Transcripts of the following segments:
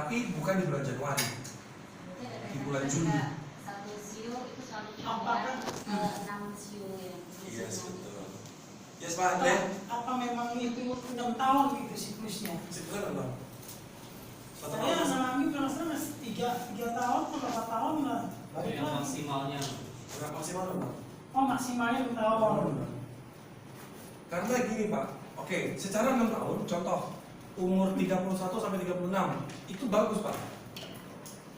tapi bukan di bulan Januari, di bulan Juni. Satu sio itu selalu Apakah 6 sio yang Yes, betul. Yes, Pak. Apa memang itu 6 tahun gitu siklusnya? Siklusnya berapa? Satu Saya tahun. ngalami kalau saya masih 3 tahun atau 4 tahun lah. Balik Yang lagi. maksimalnya. Berapa maksimal Pak? Oh maksimalnya 6 tahun. Karena gini Pak, oke, secara 6 tahun, contoh umur 31 sampai 36 itu bagus Pak.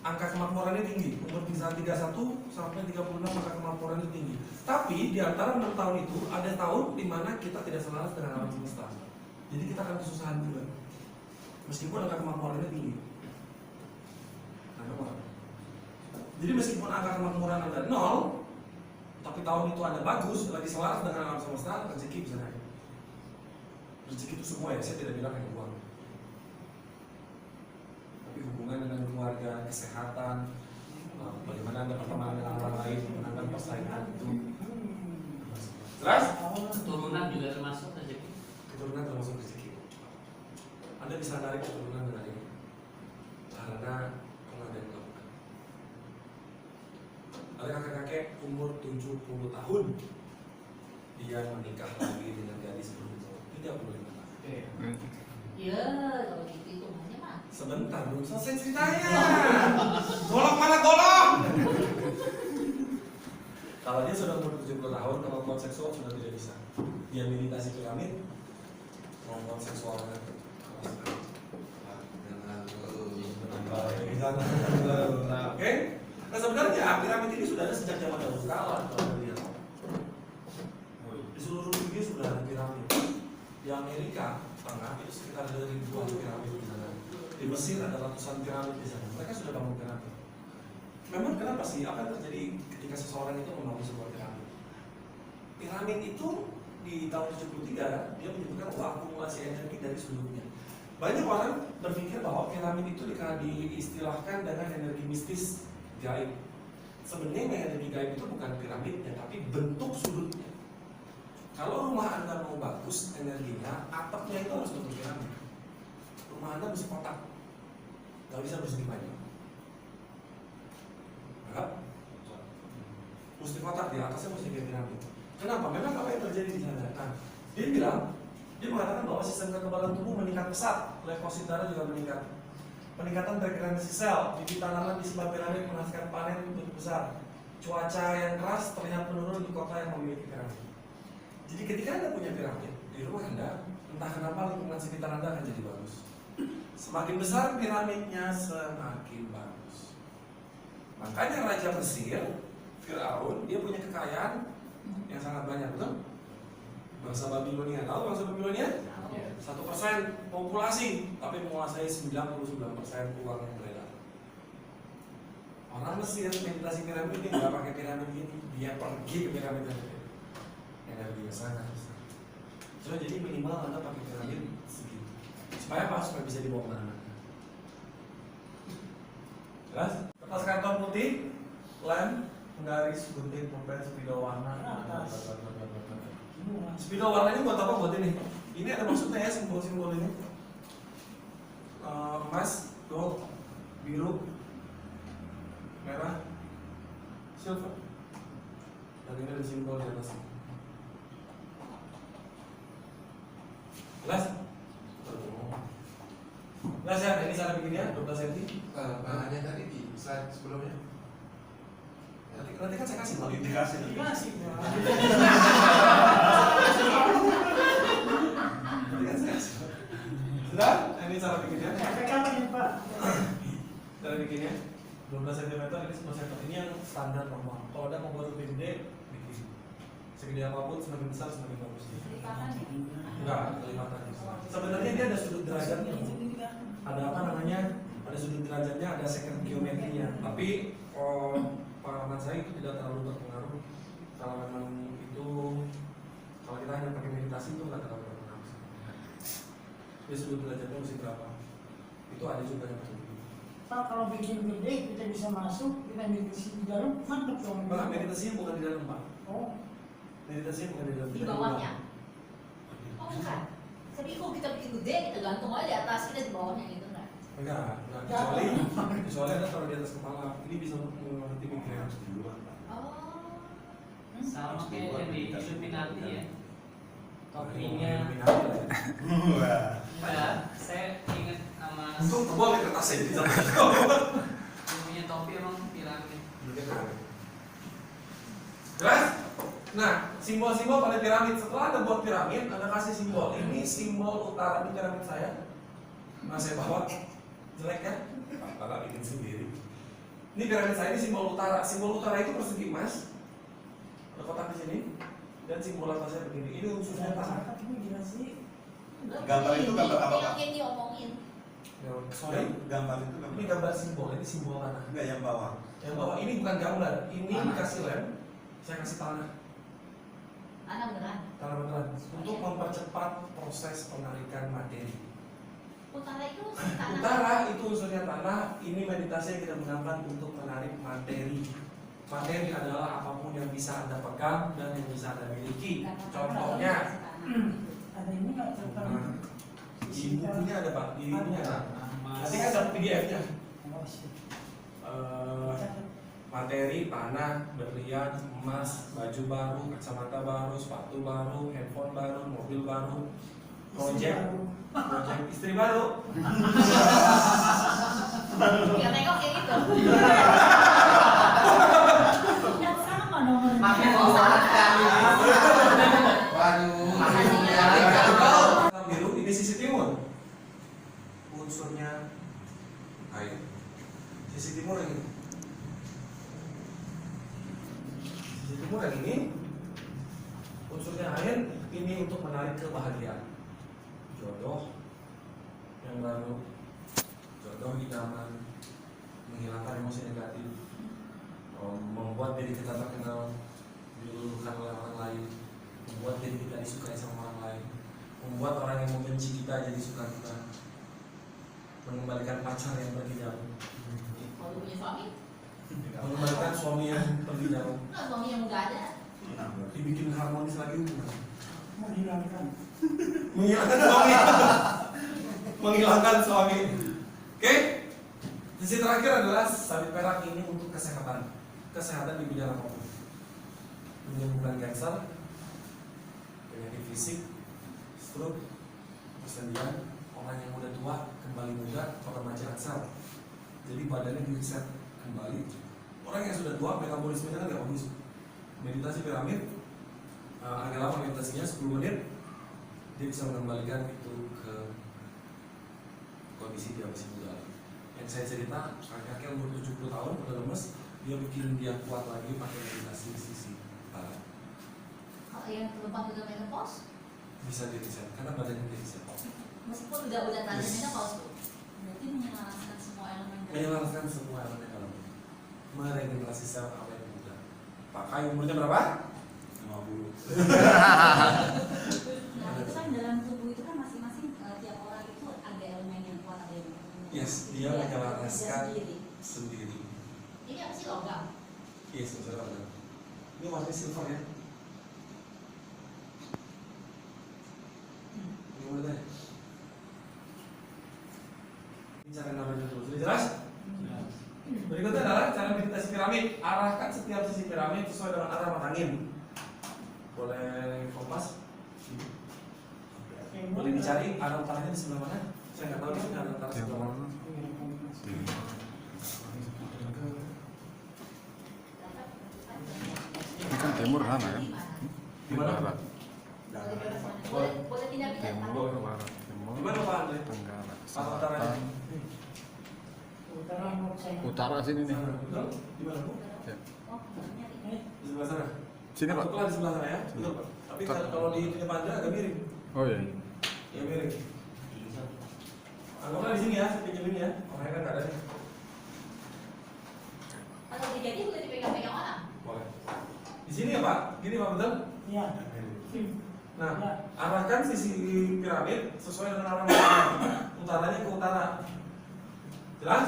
Angka kemakmurannya tinggi, umur 31 sampai 36 angka kemakmurannya tinggi. Tapi di antara 6 tahun itu ada tahun di mana kita tidak selaras dengan alam semesta. Jadi kita akan kesusahan juga. Meskipun angka kemakmurannya tinggi. Jadi meskipun angka kemakmuran Anda 0, tapi tahun itu Anda bagus, lagi selaras dengan alam semesta, rezeki bisa naik. Rezeki itu semua ya, saya tidak bilang hanya uang. Tapi hubungan dengan keluarga, kesehatan, bagaimana Anda berteman dengan orang lain, menangkan persaingan itu. Jelas? Keturunan juga termasuk rezeki. Keturunan termasuk rezeki. Anda bisa narik keturunan dengan ini. Karena kalau ada yang melakukan. Ada kakek-kakek umur 70 tahun, dia menikah lagi dengan gadis berumur 35 tahun. Ya, kalau gitu hitungannya mah. Sebentar, belum selesai ceritanya. Golong mana golong? Kalau dia sudah umur 70 tahun, kemampuan seksual sudah tidak bisa. Dia meditasi piramid, kemampuan seksualnya. Oke? Nah sebenarnya piramid ini sudah ada sejak zaman dahulu kala. Kalau Anda lihat. Di seluruh dunia sudah ada piramid. Di Amerika Tengah itu sekitar ada ribuan piramid di sana. Di Mesir ada ratusan piramid di sana. Mereka sudah bangun piramid. Memang kenapa sih? Apa yang terjadi ketika seseorang itu membangun sebuah piramid? Piramid itu di tahun 73 dia menyebutkan akumulasi energi dari seluruhnya. Banyak orang berpikir bahwa piramid itu diistilahkan dengan energi mistis gaib. Sebenarnya energi gaib itu bukan piramidnya, tapi bentuk sudutnya. Kalau rumah Anda mau bagus energinya, atapnya itu harus bentuk piramid. Rumah Anda mesti kotak, nggak bisa bersegi banyak. Enggak? Mesti kotak, di atasnya mesti kayak piramid. Kenapa? Memang apa yang terjadi di sana? Nah, dia mengatakan bahwa sistem kekebalan tubuh meningkat pesat, leukosit darah juga meningkat. Peningkatan frekuensi sel, bibit tanaman di sebelah piramid menghasilkan panen bentuk besar. Cuaca yang keras terlihat menurun di kota yang memiliki piramid. Jadi ketika Anda punya piramid di rumah Anda, entah kenapa lingkungan sekitar Anda akan jadi bagus. Semakin besar piramidnya, semakin bagus. Makanya Raja Mesir, Firaun, dia punya kekayaan yang sangat banyak, betul? Bangsa Babilonia, tahu bangsa Babilonia? 1% populasi, tapi menguasai 99% uang yang beredar. Orang Mesir meditasi piramid ini nggak pakai piramid ini, dia pergi ke piramid yang gede. Energinya sangat besar. So, jadi minimal Anda pakai piramid segitu. Supaya apa? Supaya bisa dibawa kemana-mana. Jelas? Kertas karton putih, lem, penggaris, gunting, pulpen, spidol warna. Spidol warna ini buat apa? Buat ini. Ini ada maksudnya ya, simbol-simbol ini. Emas, gold, biru, merah, silver. Dan ini ada simbol di atasnya. Jelas? Jelas ya, ini cara bikinnya 12 cm. Bahannya tadi di slide sebelumnya. Nanti kan saya kasih kalau indikasi. Dikasih. Sudah? Ini cara bikinnya. Efek apa nih Pak? Cara bikinnya 12 cm, ini 11 cm. Ini yang standar normal. Kalau Anda mau buat lebih gede, bikin. Segede apapun, semakin besar semakin bagus. Lipatan ya? Enggak, kelipatan. Sebenarnya dia ada sudut derajatnya. Ada apa namanya? Ada sudut derajatnya, ada second geometrinya. Tapi pengalaman saya itu tidak terlalu berpengaruh. Kalau memang itu, kalau kita hanya pakai meditasi itu nggak terlalu berpengaruh. Jadi sudut derajatnya mesti berapa? Itu ada juga yang seperti itu. Pak kalau bikin gede kita bisa masuk, kita meditasi di dalam, mantap dong. Pak, meditasinya bukan di dalam Pak. Oh, Meditasinya bukan di dalam. Di bawahnya? Oh bukan. Tapi kok kita bikin gede, kita gantung aja di atas, kita di bawahnya gitu enggak? Enggak kecuali ada taruh di atas kepala. Ini bisa mengobati migrain. Oh. Sama kayak yang di Illuminati ya. Topinya. Enggak, saya ingat sama Untung tebal ya kertasnya jadi sama. punya topi emang piramid. Jelas? Nah, simbol-simbol pada piramid. Setelah Anda buat piramid, Anda kasih simbol. Ini simbol utara di piramid saya. Nah, saya bawa. Jelek kan? Apa bikin sendiri. Ini piramid saya, ini simbol utara. Simbol utara itu persegi emas. Ada kotak di sini. Dan simbol atasnya begini. Ini unsurnya tanah. Gambar itu gambar apa, Pak? Yang diomongin. Sorry. Gambar itu gambar. Ini gambar simbol. Ini simbol tanah. Enggak yang bawah. Yang bawah ini bukan gambar. Ini Tanah. dikasih lem. Saya kasih tanah. Tanah beneran. Tanah beneran. Untuk mempercepat proses penarikan materi. Utara itu tanah. Utara itu unsurnya tanah. Ini meditasi yang kita gunakan untuk menarik materi. Materi adalah apapun yang bisa Anda pegang dan yang bisa Anda miliki. Contohnya, Ada ini nggak cerita? di bukunya ada Pak, di bukunya ada. Nanti kan ada PDF-nya. Materi, tanah, berlian, emas, baju baru, kacamata baru, sepatu baru, handphone baru, mobil baru, project istri baru. Ya tengok kayak gitu. Yang sama nomornya. Pakai orang kali. Waduh. Warna biru ini sisi timur. Unsurnya air. Sisi timur yang ini. Sisi timur yang ini. Unsurnya air. Ini untuk menarik kebahagiaan. Jodoh yang baru. Jodoh idaman. Menghilangkan emosi negatif. Membuat diri kita terkenal, diluluhkan oleh orang lain, membuat diri kita disukai sama orang lain, membuat orang yang membenci kita jadi suka kita, mengembalikan pacar yang pergi jauh, Kalau punya suami, mengembalikan suami yang pergi jauh, nah suami yang nggak ada. dibikin harmonis lagi hubungan, Menghilangkan. menghilangkan suami. Oke? Sisi terakhir adalah sabit perak ini untuk kesehatan di bidang apapun, menyembuhkan kanker, penyakit fisik, stroke, persendian, orang yang udah tua kembali muda atau remaja aksal, jadi badannya di-reset kembali. Orang yang sudah tua metabolismenya kan nggak bagus. Meditasi piramid agak lama meditasinya 10 menit, dia bisa mengembalikan itu ke kondisi dia masih muda. Yang saya cerita, kakek umur 70 tahun udah lemes, dia bikin dia kuat lagi pakai meditasi sisi barat. Kalau yang perempuan udah menopause, Bisa di reset karena badannya di reset. meskipun udah tanda menopause tuh, berarti menyelaraskan semua elemen. Menyelaraskan semua elemen dalam meregenerasi sel awet muda. Pakai umurnya berapa? 50. Nah, itu kan dalam tubuh itu kan masing-masing tiap orang itu ada elemen yang kuat, ada yang Yes, dia menyelaraskan sendiri. sendiri. Ini apa sih logam? Yes, betul. Ini warna silver ya. Ini udah. Ini cara namanya dulu. Sudah jelas? Berikutnya adalah cara meditasi piramid. Arahkan setiap sisi piramid sesuai dengan arah mata angin. Boleh kompas? Boleh dicari arah utaranya di sebelah mana? Saya nggak tahu di sini arah utara sebelah mana. Ini kan timur sana ya? Di mana? Barat. Boleh pindah-pindah. Timur, barat, timur, Di mana Pak Andre? tenggara, Arah utaranya? selatan, Utara mau saya. utara sini nih. Betul? Di mana Bu? Ya. Oh, nyari. Di sebelah sana. Sini Pak. Masuklah di sebelah sana ya. Betul Pak. Tapi kalau di depan Anda agak miring. Oh iya. Ya miring. Anggaplah di sini ya, saya pinjemin ya. Orangnya kan nggak ada nih. Kalau jadi boleh dipegang-pegang orang. Boleh. Di sini ya Pak. Gini Pak betul? Iya. Nah, arahkan sisi piramid sesuai dengan arah matahari. Utaranya ke utara. Jelas?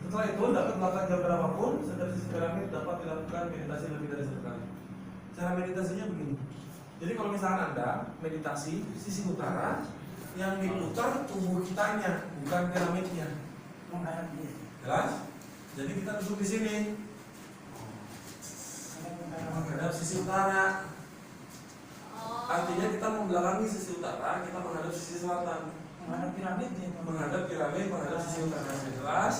Setelah itu dapat melakukan jam berapapun, setiap sisi piramid dapat dilakukan meditasi lebih dari satu kali. Cara meditasinya begini. Jadi kalau misalkan Anda meditasi sisi utara, yang diputar tubuh kitanya, bukan piramidnya. menghadap dia. Jelas? Jadi kita duduk di sini, menghadap sisi utara. Oh. Artinya kita membelakangi sisi utara, kita menghadap sisi selatan. Menghadap piramid dia. Menghadap piramid, menghadap sisi utara. Jelas?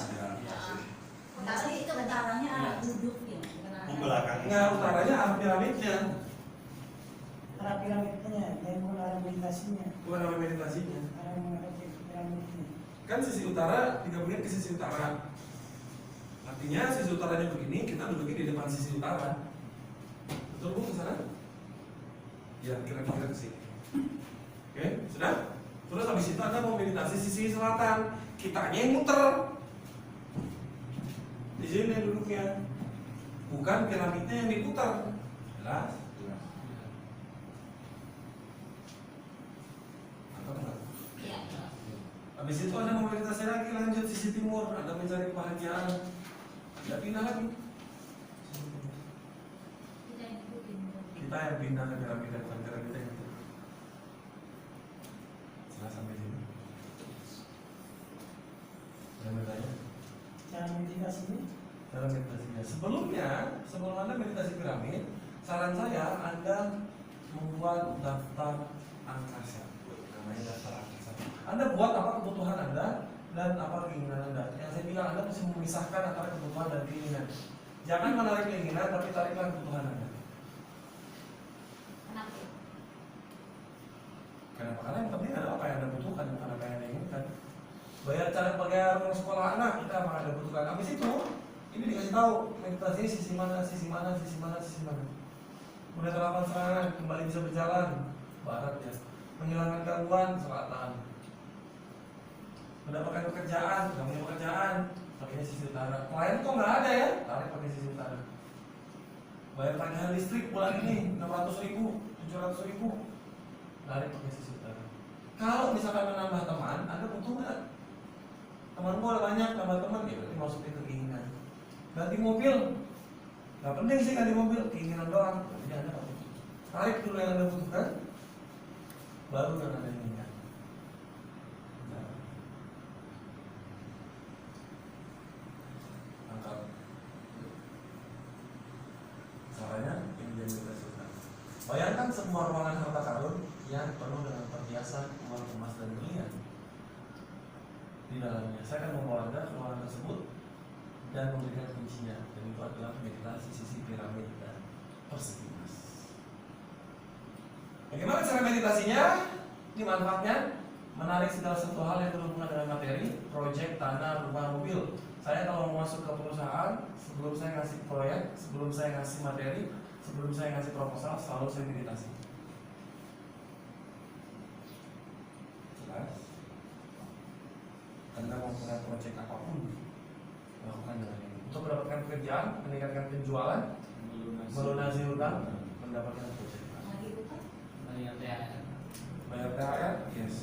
Tapi itu utaranya arah duduk ya, bukan arah. Membelakangi. Nggak, utaranya arah piramidnya, Arah piramidnya dan bukan arah meditasinya. bukan arah meditasinya. Arah menghadap piramidnya. Kan sisi utara digabungin ke sisi utara. Artinya sisi utaranya begini, kita duduknya di depan sisi utara. Betul Bu, ke sana? Ya, kira-kira ke sini. Oke, sudah? Terus habis itu Anda mau meditasi sisi selatan. Kitanya yang muter. Di sini duduknya. Bukan piramidnya yang diputar. Jelas? Atau enggak? Iya. Habis itu Anda mau meditasi lagi, lanjut sisi timur, Anda mencari kebahagiaan. Anda pindah lagi. Kita yang ikutin. Kita yang pindah ke piramida, bukan piramida yang itu. Jelas sampai sini? Yang bertanya? Cara meditasinya. Cara meditasinya. Sebelum Anda meditasi piramid, saran saya Anda membuat daftar angkasa. Namanya daftar angkasa. Anda buat apa kebutuhan Anda dan apa keinginan Anda. Yang saya bilang Anda mesti memisahkan antara kebutuhan dan keinginan. Jangan menarik keinginan, tapi tariklah kebutuhan Anda. Kenapa? Kenapa? Karena yang penting adalah apa yang Anda butuhkan, bukan apa yang Anda inginkan. Bayar uang sekolah anak, kita apa yang Anda butuhkan. Habis itu, ini dikasih tahu meditasi sisi mana, sisi mana, sisi mana, sisi mana. Udah terlalu serangan, kembali bisa berjalan, barat ya. Menghilangkan gangguan, selatan. Mendapatkan pekerjaan, nggak punya pekerjaan, pakainya sisi utara. Klien kok nggak ada ya, tarik pakai sisi utara. Bayar tagihan listrik bulan ini 600.000, 700.000, tarik pakai sisi utara. Kalau misalkan menambah teman, Anda butuh nggak? Teman gua ada banyak, tambah teman, ya berarti masukin ke keinginan. Ganti mobil, nggak penting sih ganti mobil, keinginan doang. Jadi Anda nggak butuh. Tarik dulu yang Anda butuhkan, baru yang Anda inginkan. Angkat. Caranya ini jadi kita. Bayangkan semua ruangan harta karun yang penuh dengan perhiasan, uang emas dan berlian. Di dalamnya, saya akan membawa Anda ke ruangan tersebut dan memberikan kuncinya. Dan itu adalah meditasi sisi piramid dan persegi emas. Bagaimana cara meditasinya? Ini manfaatnya menarik segala sesuatu hal yang berhubungan dengan materi, proyek, tanah, rumah, mobil. Saya kalau mau masuk ke perusahaan, sebelum saya ngasih proyek, sebelum saya ngasih materi, sebelum saya ngasih proposal, selalu saya meditasi. Jelas? Anda mau punya proyek apapun, lakukan dengan ini. Untuk mendapatkan pekerjaan, meningkatkan penjualan, melunasi hutang, mendapatkan proyek. Lagi bukan? Melihat THR. Bayar THR, yes.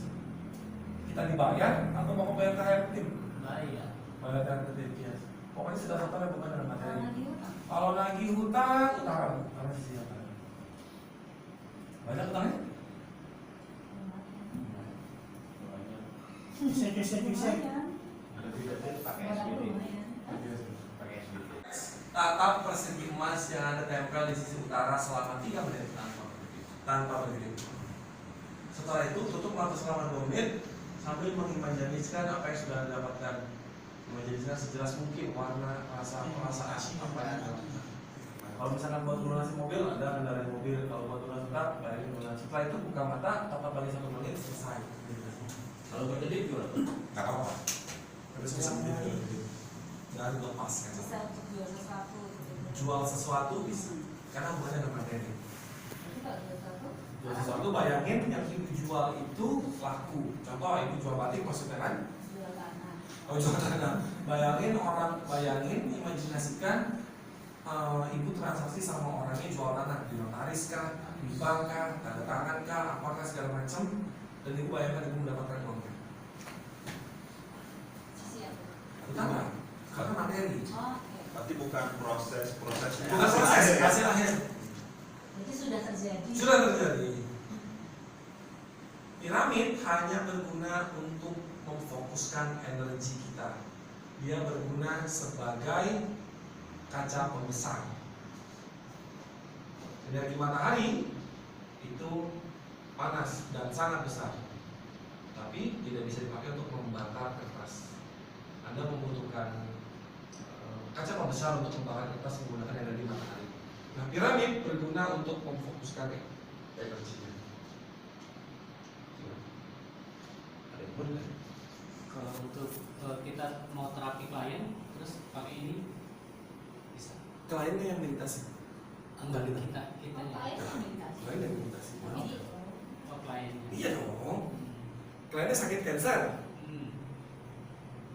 Kita dibayar atau mau bayar THR tim? Bayar. Bayar THR tim, yes. Pokoknya sudah satu bukan dengan materi. Kalau lagi utang. Kalau nagih hutang, utang karena sisi utang. Banyak utangnya? Bisa. Tatap persegi emas yang Anda tempel di sisi utara selama 3 menit tanpa berdiri. Setelah itu tutup mata selama 2 menit sambil mengimajinasikan apa yang sudah Anda dapatkan. Imajinasikan sejelas mungkin warna, rasa, perasaan apa yang Anda dapatkan. Kalau misalkan buat lunasi mobil, Anda kendarai mobil. Kalau buat lunasi tetap, bayarin lunasi. Setelah itu buka mata, tatap lagi 1 menit, selesai. Kalau berdiri gimana? Nggak apa-apa. Terus bisa berdiri. Jangan lepas kan. Bisa untuk jual sesuatu. Jual sesuatu bisa, karena hubungannya dengan materi. Tapi kalau jual sesuatu, Jual sesuatu, bayangin yang dijual itu laku. Contoh, ibu jual batik maksudnya kan? jual tanah. Oh, jual tanah. Bayangin, imajinasikan ibu transaksi sama orangnya jual tanah di notaris kah, di bank kah, tanda tangan kah, apakah segala macam. Dan ibu bayangkan ibu mendapatkan uangnya. Sisi apa? Utama, karena materi. Oh, oke. Tapi bukan prosesnya. Bukan proses, hasil akhir. Jadi sudah terjadi. Sudah terjadi. Piramid hanya berguna untuk memfokuskan energi kita. Dia berguna sebagai kaca pembesar. Energi matahari itu panas dan sangat besar, tapi tidak bisa dipakai untuk membakar kertas. Anda membutuhkan kaca pembesar untuk membakar kertas menggunakan energi matahari. Nah, piramid berguna untuk memfokuskan energinya. Ada yang benar? Kalau untuk kita mau terapi klien terus pakai ini bisa. Kliennya yang meditasi. Enggak Kita. kita kitanya. Klien yang meditasi. Klien yang meditasi. Jadi, Oh kliennya. Iya dong. Kliennya sakit cancer. Hmm.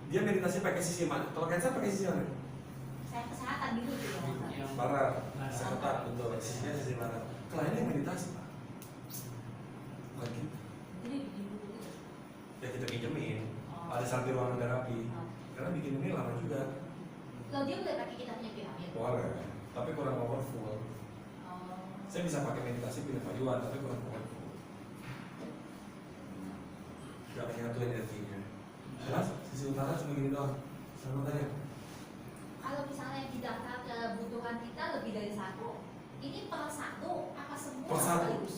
Dia meditasi pakai sisi mana? Kalau cancer pakai sisi mana? saya kesehatan dulu tuh ya. Yang Barat. Barat. Seketak betul. Sisinya sisi barat. Kliennya yang meditasi, Pak. Bukan kita. Jadi bikin dulu gitu. Ya kita pinjemin. Oh. Ada sambil ruangan terapi. Oh. Karena bikin ini lama juga. Kalau dia boleh pakai kita punya piramid. Boleh. Tapi kurang powerful. Oh. Saya bisa pakai meditasi pilih payuan, tapi kurang powerful. Gak menyatu energinya. Jelas? Sisi utara cuma gini doang. Sama tanya. Kalau misalnya didaftar kebutuhan kita lebih dari satu, ini per satu apa semua Per satu. sekaligus?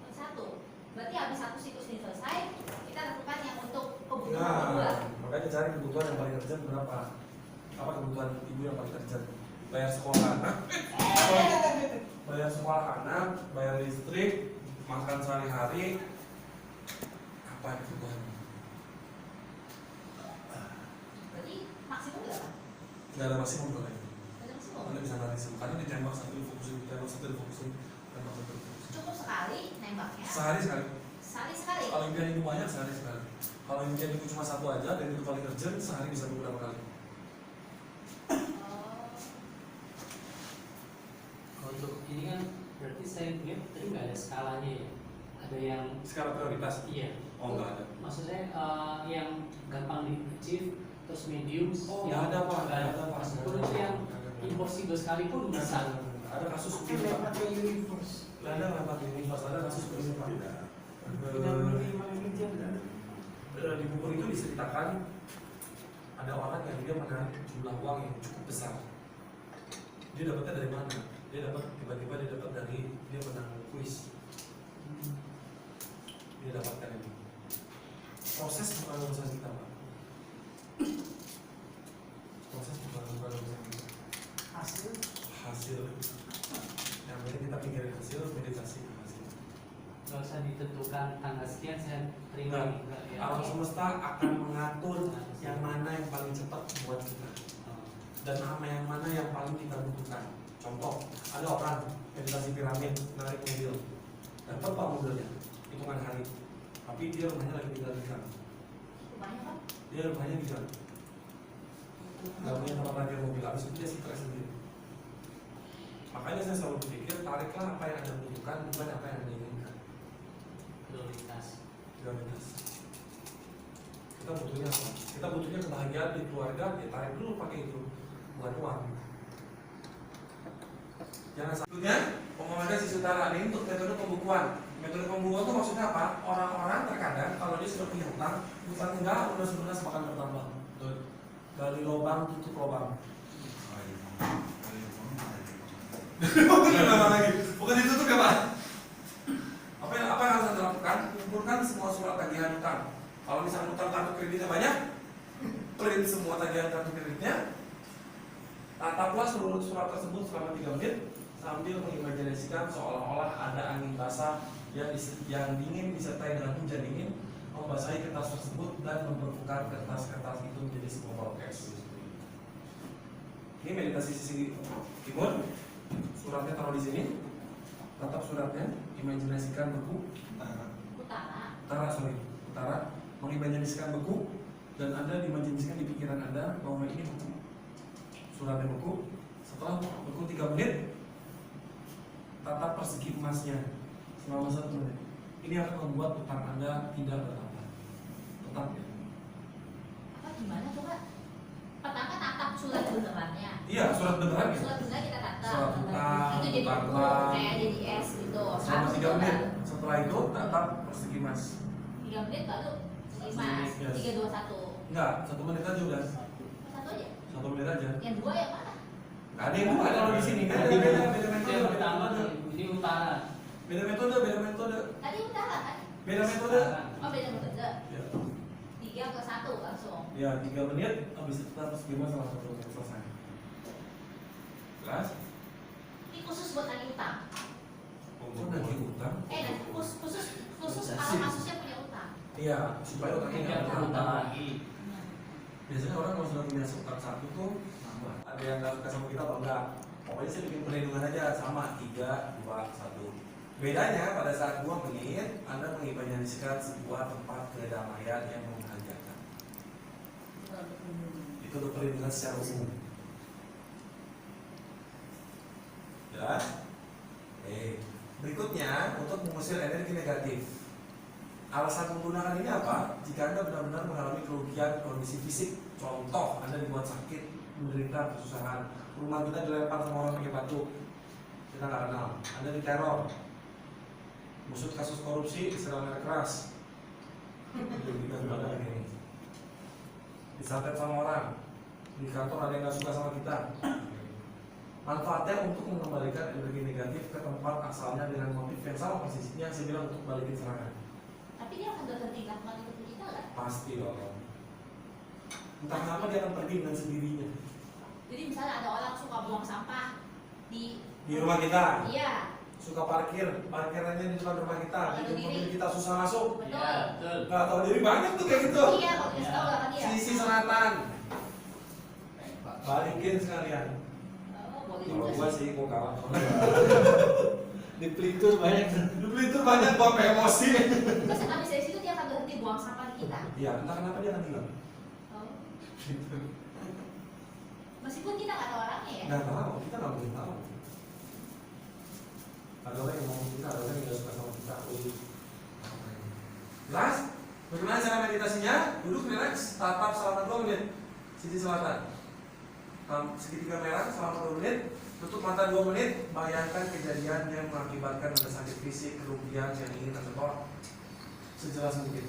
Per satu. Berarti habis satu siklus ini selesai, kita lakukan yang untuk kebutuhan kedua. Nah, makanya cari kebutuhan yang paling urgent berapa? Apa kebutuhan ibu yang paling urgent? Bayar sekolah anak, bayar sekolah anak, bayar listrik, makan sehari-hari. Apa kebutuhannya? Berarti maksimum berapa? Gak ada maksimum kalau ini. Berarti maksimum. Anda bisa maksimum karena ditembak satu difokusin, ditembak satu difokusin, tembak satu difokusin. Cukup sekali nembaknya. Sehari sekali. Sekali sekali. Kalau impian ibu banyak sehari sekali. Kalau impian ibu cuma satu aja dan itu paling urgent, sehari bisa beberapa kali. Oh. Kalau untuk ini kan berarti saya lihat tadi nggak ada skalanya ya. Ada yang Skala prioritas? iya. Oh nggak ada. Maksudnya yang gampang di-achieve terus medium Oh yang nggak ada pak. nggak ada. Meskipun itu yang impossible sekalipun bisa. Ada kasus Pakai begini pak. pakai universe. Ada nggak pak ini pas ada kasus begini pak. Tidak menerima ini Di buku itu diceritakan ada orang yang dia menarik jumlah uang yang cukup besar. Dia dapatnya dari mana? Dia dapat tiba-tiba dia dapat dari dia menang kuis. Dia dapatkan ini. Proses bukan urusan kita pak. Proses bukan urusan kita. hasil. Hasil. Yang penting kita pikirin hasil, meditasi ke hasil. Nggak usah ditentukan tanggal sekian saya terima nih. Nggak, ya. Alam semesta akan mengatur yang mana yang paling cepat buat kita Oh. dan yang mana yang paling kita butuhkan. Contoh, ada orang meditasi piramid narik mobil, dapat pak mobilnya, hitungan hari, tapi dia rumahnya lagi tinggal di gang. Rumahnya kan? Dia rumahnya di gang, nggak punya tempat parkir mobil, habis itu dia stres sendiri. Makanya saya selalu berpikir, tariklah apa yang anda butuhkan, bukan apa yang anda inginkan. Prioritas. Prioritas. Kita butuhnya apa? Kita butuhnya kebahagiaan di keluarga, ya tarik dulu pakai itu, bukan uang. Jangan satunya pemahaman sisi utara ini untuk metode pembukuan. Metode pembukuan itu maksudnya apa? Orang-orang terkadang kalau dia sudah punya hutang, hutang enggak lunas-lunas makan bertambah. Gali lubang tutup lubang. Bukan apa lagi? Bukan ditutup ya pak? Apa yang harus anda lakukan? Kumpulkan semua surat tagihan hutang. Kalau misalnya hutang kartu kreditnya banyak, print semua tagihan kartu kreditnya. Tataplah seluruh surat tersebut selama 3 menit sambil mengimajinasikan seolah-olah ada angin basah yang dingin disertai dengan hujan dingin membasahi kertas tersebut dan memperbuka kertas-kertas itu menjadi sebuah prokes. Ini meditasi sisi timur. Suratnya taruh di sini. Tatap suratnya, imajinasikan beku. Utara, mengimajinasikan beku dan Anda dimajinasikan di pikiran Anda bahwa ini beku. Suratnya beku. Setelah beku 3 menit, tatap persegi emasnya selama 1 menit. Ini akan membuat utang Anda tidak bertambah. Tetap ya. Apa gimana coba? Pertama tatap surat benerannya. Iya, surat beneran ya. Surat beneran kita tatap. Surat utang, Itu jadi utang buku, bank. kayak jadi es gitu. Selama Habis 3 itu menit. baru- Setelah itu tatap persegi emas. 3 menit baru 5, Yes. 3, 2, 1. Enggak, 1 menit aja udah. Satu aja. 1 menit aja. Yang 2 yang mana? Nggak ada yang dua kalau di sini. Beda Yang metode, pertama ini utara. beda metode, beda metode, Tadi utara kan? beda metode. Oh beda metode. Ya, 3 ke 1 langsung. ya 3 menit, habis itu kita harus gimana salah satu menit selesai. Jelas? Ini khusus buat nagih utang. Oh, nagih utang? Khusus kalau kasusnya punya utang. Iya, supaya utangnya nggak Tidak berhutang. utang lagi. Biasanya orang kalau sudah punya utang satu tuh sama. Ada yang nggak suka sama kita atau enggak? Pokoknya saya bikin perlindungan aja sama 3, 2, 1. Bedanya pada saat 2 menit Anda mengimajinasikan sebuah tempat kedamaian yang membahagiakan. Itu untuk perlindungan secara umum. Jelas? Berikutnya untuk mengusir energi negatif. Alasan menggunakan ini apa? Jika Anda benar-benar mengalami kerugian kondisi fisik, contoh Anda dibuat sakit, menderita kesusahan, rumah kita dilempar sama orang pakai batu, kita nggak kenal, Anda diteror, musuh kasus korupsi diserang air keras, disantet sama orang, di kantor ada yang nggak suka sama kita. Manfaatnya untuk mengembalikan energi negatif ke tempat asalnya dengan motif yang sama persisnya yang saya bilang untuk balikin serangan. Tapi dia akan berhenti lakukan itu ke kita kan? Pasti loh. Entah kenapa dia akan pergi dengan sendirinya Jadi misalnya ada orang suka buang sampah di rumah kita, Iya, suka parkirannya di depan rumah kita, Nggak tahu bikin mobil diri. kita susah masuk. betul. Iya, betul. Nggak tahu diri banyak tuh kayak gitu. Iya, kalau kita tahu lah kan dia. Sisi selatan, balikin sekalian. Oh, boleh Kalau juga gua sih. sih gua kalah. Di Pelitur banyak. Dulu itu banyak gua sampai emosi. Terus habis dari situ dia akan berhenti buang sampah di kita. Iya, entah kenapa dia akan tinggal. Oh. Meskipun kita nggak tahu orangnya ya. Nggak tahu, kita nggak mungkin tahu. Ada orang yang ngomong kita, ada orang yang nggak suka sama kita. Jelas? Bagaimana cara meditasinya? Duduk relax, tatap selama 2 menit. Sisi selatan. Segitiga merah selama 2 menit. Tutup mata 2 menit. Bayangkan kejadian yang mengakibatkan ada sakit fisik, kerugian yang ingin tersentuh sejelas mungkin.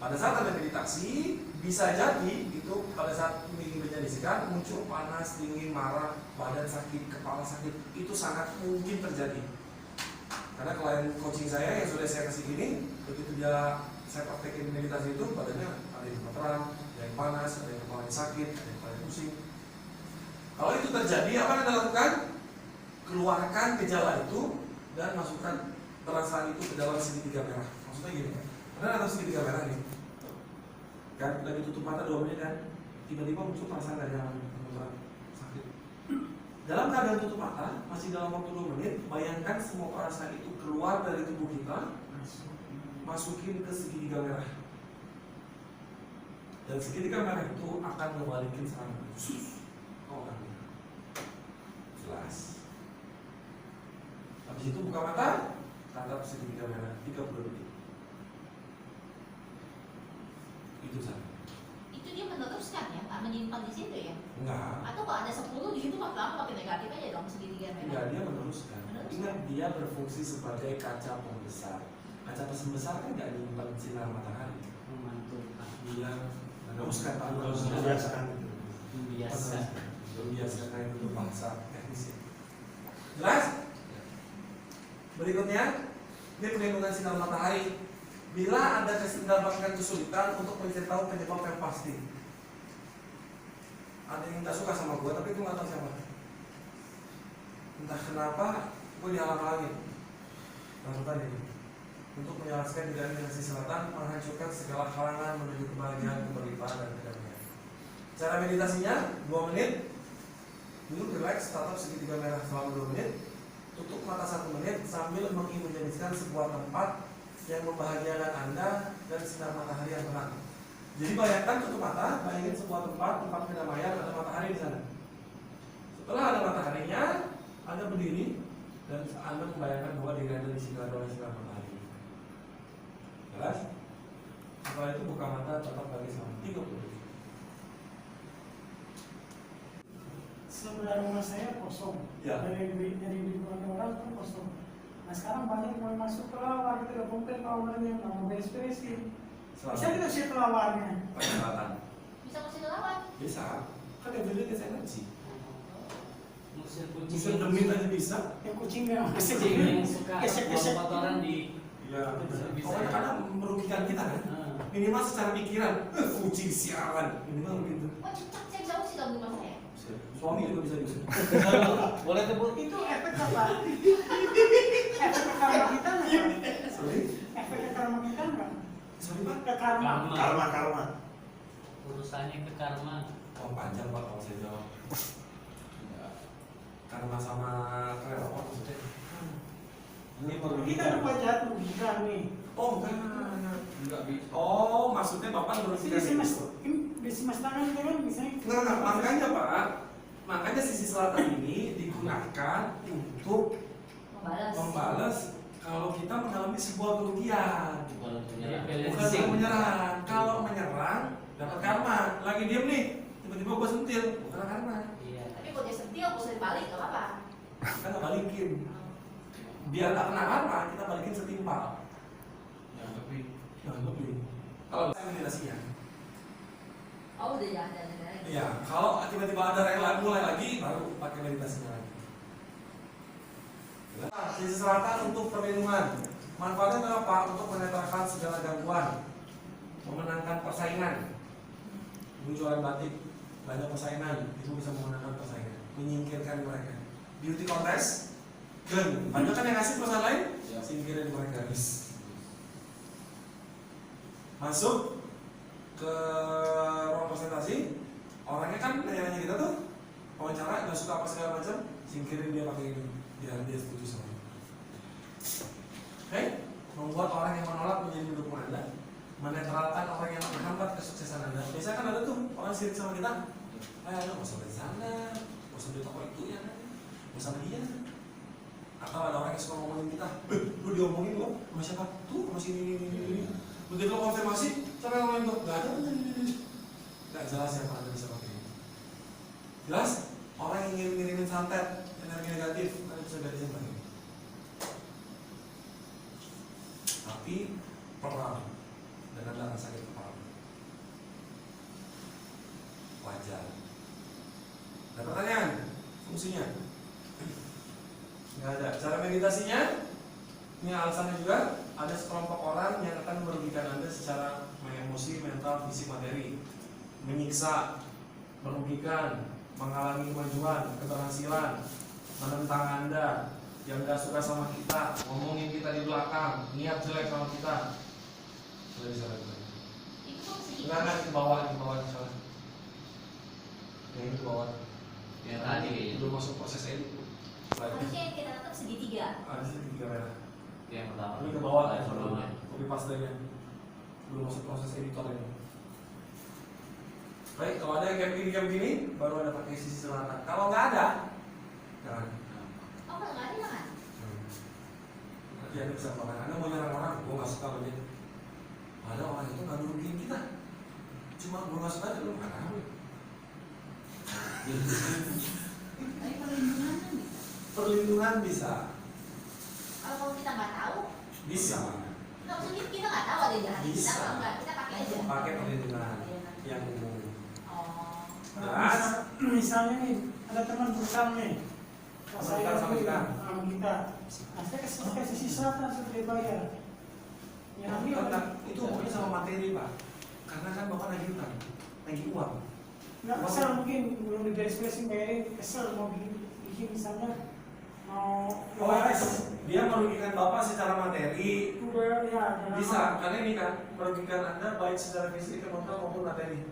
Pada saat Anda meditasi, bisa jadi itu pada saat ingin menjadikan muncul panas, dingin, marah, badan sakit, kepala sakit, itu sangat mungkin terjadi. Karena klien coaching saya yang sudah saya kasih gini, begitu saya praktekin meditasi itu, badannya ada yang gemeteran, ada yang panas, ada yang kepalanya sakit, ada yang kepalanya pusing. Kalau itu terjadi, apa yang Anda lakukan? Keluarkan gejala itu dan masukkan perasaan itu ke dalam segitiga merah. Maksudnya gini, karena ada segitiga merah nih, kan lagi tutup mata 2 menit kan, tiba-tiba muncul perasaan dari yang gemeteran, sakit. Dalam keadaan tutup mata, masih dalam waktu 2 menit, bayangkan semua perasaan itu keluar dari tubuh kita, masukin ke segitiga merah. Dan segitiga merah itu akan ngebalikin serangan. Oh, kan. Jelas. Habis itu buka mata, tatap segitiga merah 30 detik. Itu saja. Itu dia meneruskan ya, nggak menyimpan di situ ya. Enggak. Atau kalau ada 10 di situ makin negatif aja dong segitiga merah. Enggak, dia meneruskan. Ingat, dia berfungsi sebagai kaca pembesar. Kaca pembesar kan nggak nyimpan sinar matahari. Memantulkan. Dia meneruskan terus. Membiasakan. Membiasakan itu bahasa teknis. Jelas? Berikutnya, ini perlindungan sinar matahari. Bila Anda mendapatkan kesulitan untuk mencari tahu penyebab yang pasti, ada yang nggak suka sama gue, tapi gue nggak tahu siapa. Entah kenapa gue dihalang-halangin. Langsung tadi, untuk menjelaskan di sisi selatan, menghancurkan segala halangan menuju kebahagiaan, keberlimpahan dan kedamaian. Cara meditasinya 2 menit. Duduk relax, tatap segitiga merah selama 2 menit. Tutup mata 1 menit sambil mengimajinasikan sebuah tempat yang membahagiakan Anda dan sinar matahari yang terang. Jadi bayangkan tutup mata, bayangin sebuah tempat kedamaian, ada matahari di sana. Setelah ada mataharinya, Anda berdiri dan Anda membayangkan bahwa diri Anda disinari oleh sinar matahari. Jelas? Setelah itu buka mata, tetap lagi selama 30 detik. Sebelah rumah saya kosong. Ya. Dari lingkungan orang kan kosong. Nah sekarang banyak mau masuk pelawar, kita udah komplain pelawarnya, nggak mau beres-beresin. Bisa Selatan. kita sih pelawarnya. Pakai selatan. Bisa musik lawan. Bisa. Kan yang beda gas energi. Musir Bisa demit aja bisa. Yang kucingnya masih kucing yang suka gesek-gesek. buang kotoran di Iya. Bisa. Pokoknya kadang merugikan kita kan. Minimal secara pikiran. Kucing sialan. Minimal begitu. Oh cepat, saya jauh sih dong di rumah saya. Suami juga bisa gitu. boleh tuh Bu. Itu efek apa? Efek ke karma kita nggak? Sorry. Efek ke karma kita nggak? Sorry Pak. Ke karma. Karma. Urusannya ke karma. Oh panjang Pak kalau saya jawab. Karena sama kelelawar maksudnya. Ini Kita merugikan. lupa jatuh, bukan nih. Oh enggak bisa. Oh maksudnya Bapak merugikan. Di semesta kita kan misalnya. Nah, makanya Pak, makanya sisi selatan ini digunakan untuk membalas kalau kita mengalami sebuah kerugian. Bukan Bukan menyerang. Kalau menyerang dapat karma. Lagi diem nih, tiba-tiba gua sentil, bukan karma. Iya. Tapi kalau dia sentil, kalau saya balik nggak apa-apa. Kita balikin. Biar tak kena karma, kita balikin setimpal. Yang lebih. Jangan lebih. Kalau saya meditasinya. Oh udah ya, ada. Iya, kalau tiba-tiba ada rela mulai lagi, baru pakai meditasinya lagi. Nah, sisi selatan untuk perlindungan. Manfaatnya adalah Pak untuk menetralkan segala gangguan, memenangkan persaingan. Ibu jualan batik, banyak persaingan, itu bisa memenangkan persaingan, menyingkirkan mereka. Beauty contest, dan banyak kan yang ngasih perusahaan lain, singkirin mereka. Masuk ke ruang presentasi, orangnya kan nanya-nanya kita tuh, wawancara nggak suka apa segala macam, singkirin dia pakai ini, biar dia setuju sama. Oke, membuat orang yang menolak menjadi pendukung Anda, menetralkan orang yang menghambat kesuksesan Anda. Biasanya kan ada tuh orang sirik sama kita, lu nggak usah beli sana, nggak usah beli toko itu ya, nggak usah dia. Atau ada orang yang suka ngomongin kita, lu diomongin lo, sama siapa? Tuh, masih ini. Begitu lo konfirmasi, siapa yang ngomongin tuh? Gak ada, gak jelas siapa Anda bisa pakai ini. Jelas? Orang yang ngirim-ngirimin santet, energi negatif, Anda bisa gantiin pakai ini. Tapi perang dan adalah sakit kepala wajar. Ada pertanyaan? Fungsinya? Nggak ada. Cara meditasinya? Ini alasannya juga. Ada sekelompok orang yang akan merugikan Anda secara emosi, mental, fisik, materi, menyiksa, merugikan, menghalangi kemajuan, keberhasilan, menentang Anda, yang gak suka sama kita, ngomongin kita di belakang, niat jelek sama kita. Sudah bisa lagi. Itu kok sedikit. Enggak ke bawah misalnya. Yang ini ke bawah. Yang tadi. Belum masuk proses edit. Harusnya yang kita tetap segitiga. Ada segitiga merah. Yang pertama. Ini ke bawah ya, sebelumnya. Copy paste-nya. Belum masuk proses editor ini. Baik, kalau ada yang kayak begini, baru ada pakai sisi selatan. Kalau nggak ada, jangan. Oh kalau nggak ada jangan. Nanti Anda bisa makan. Anda mau nyerang orang, gue nggak suka sama dia. Ada orang itu nggak merugikan kita. Cuma gue nggak suka aja, lu nggak tahu. Tapi perlindungan kan bisa. Perlindungan bisa. Kalau kita nggak tahu, Bisa. nggak maksudnya kita nggak tahu ada jahat kita Bisa. kalau nggak kita pakai aja. Pakai perlindungan yang umum. Oh. Jelas? Misalnya nih, ada teman berutang nih. Berutang sama kita. Sama kita. Nah, saya kasih sisi selatan sudah dibayar. Ya, nanti Karena itu hubungannya sama materi Pak. Karena kan Bapak nagih utang, nagih uang. nggak kesel mungkin belum diberes-beresin bayarin, kesel mau bikin misalnya mau ORS, dia merugikan Bapak secara materi. udah ya jangan Bisa, karena ini kan merugikan Anda baik secara fisik, emosional maupun materi.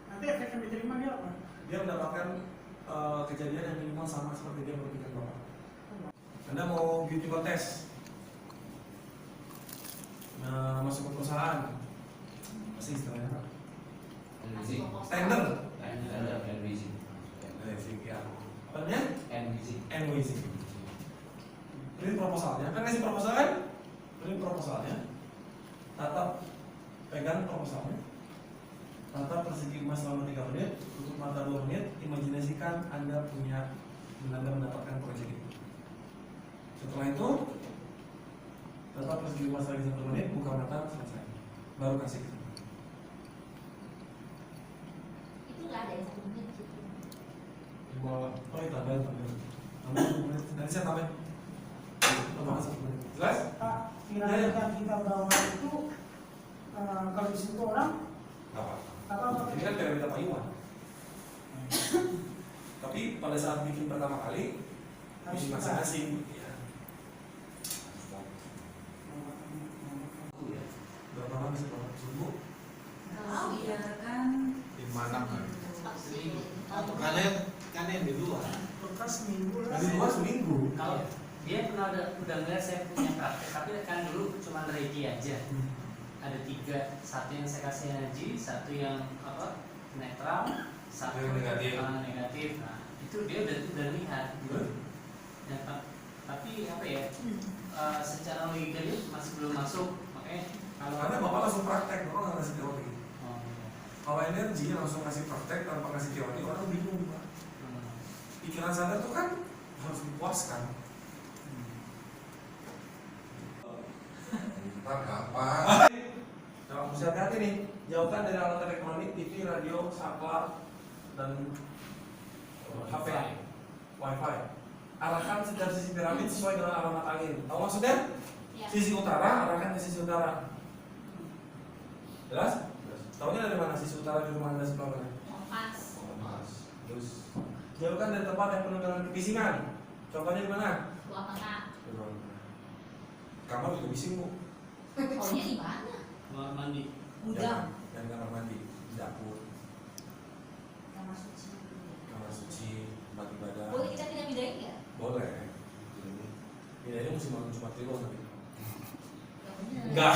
nanti efek yang diterima dia apa? Dia mendapatkan kejadian yang minimal sama seperti dia merugikan Bapak. Anda mau beauty contest, masuk ke perusahaan, pasti istilahnya apa? NBC. Tender. NBC. Ya. Apa namanya? NBC. NWC. Print proposalnya, kan ngasih proposal kan? Print proposalnya, tatap, pegang proposalnya, tatap persegi emas selama 3 menit, tutup mata 2 menit, imajinasikan Anda mendapatkan proyek itu. Setelah itu tetap lemas lagi 1 menit, buka mata, selesai. Baru kasih ke Itu nggak ada yang 1 menit gitu. di bawah. Oh iya, tambahin 1 menit. Nanti saya tambahin. Tambahin 1 menit. Jelas? Pak, piramida kita bawah itu kalau disitu orang Apa? Ini kan piramida Pak Iwan. Tapi pada saat bikin pertama kali harus bikin kita masing-masing. Ya. Berapa lama sih Pak? Subuh? Kalau biarkan Di mana kan? Kan yang di luar. bekas minggu lah. Di luar seminggu. Kalau dia pernah udah ngeliat saya punya praktek, tapi kan dulu cuma reiki aja. Ada 3, satu yang saya kasih energi, satu yang apa netral, satu Yang negatif. negatif. Nah itu dia udah lihat. Gitu. Dan, tapi apa ya? Secara logika dia masih belum masuk, makanya kalau Karena Bapak langsung praktek, Bapak nggak ngasih teori. Oh, Kalau energi langsung ngasih praktek tanpa ngasih teori, orang bingung Pak. hmm. Pikiran sadar tuh kan harus dipuaskan. Ntar kapan? Nah, mesti hati-hati nih, jauhkan dari alat elektronik, TV, radio, saklar, dan HP, wifi. Arahkan dari sisi piramid sesuai dengan arah mata angin. Tahu maksudnya? Ya. Sisi utara, arahkan ke sisi utara. Jelas? Tahunya dari mana sisi utara di rumah Anda sebelah mana? Kompas. Mas. Terus jauhkan dari tempat yang penuh dengan kebisingan. Contohnya di mana? Ruang tengah. Kamar juga bising Bu. Maunya di mana? Kamar mandi. gudang, Dan kamar mandi, di dapur, kamar suci. kamar suci, tempat ibadah. Boleh kita pindah-pindahin nggak? Boleh. Ini mesti makan Jumat Kliwon tapi. Nggak bener. Enggak.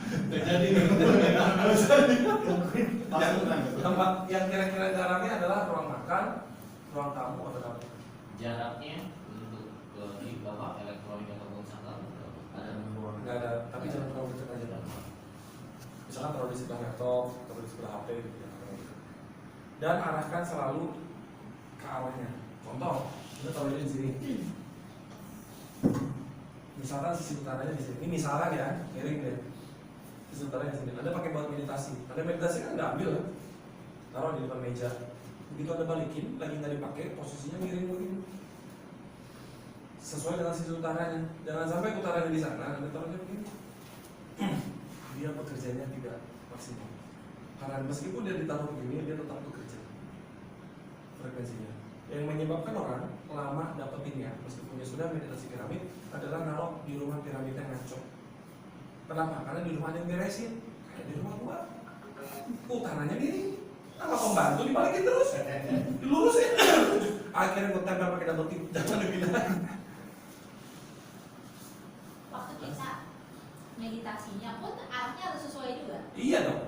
Enggak jadi nih. Tempat yang kira-kira jaraknya adalah ruang makan, ruang tamu atau dapur. Jaraknya untuk ke di bawah elektronik ataupun sangkal ada Enggak ada, tapi jangan terlalu dekat aja. Misalkan taruh di sebelah laptop, taruh di sebelah HP gitu ya. Dan arahkan selalu ke arahnya. Contoh, kita taruhnya di sini. Misalkan sisi utaranya di sini. Ini misalkan ya, miring deh. Sisi utaranya di sini. Anda pakai buat meditasi. Anda meditasi kan Anda ambil kan? Taruh di depan meja. Begitu Anda balikin, lagi nggak dipakai, posisinya miring begini. Sesuai dengan sisi utaranya. Jangan sampai utaranya di sana, Anda taruhnya begini. Dia bekerjanya tidak maksimal. Karena meskipun dia ditaruh begini, dia tetap bekerja. Frekuensinya. Yang menyebabkan orang lama dapetinnya, meskipun dia sudah meditasi piramid, adalah kalau di rumah piramidnya ngaco. Kenapa? Karena di rumah ada yang beresin. Kayak di rumah gua, utaranya gini, sama pembantu dibalikin terus, dilurusin. Akhirnya gua tempel pakai double tip, jangan dipindahin. Waktu kita meditasinya pun arahnya harus sesuai juga. Iya dong.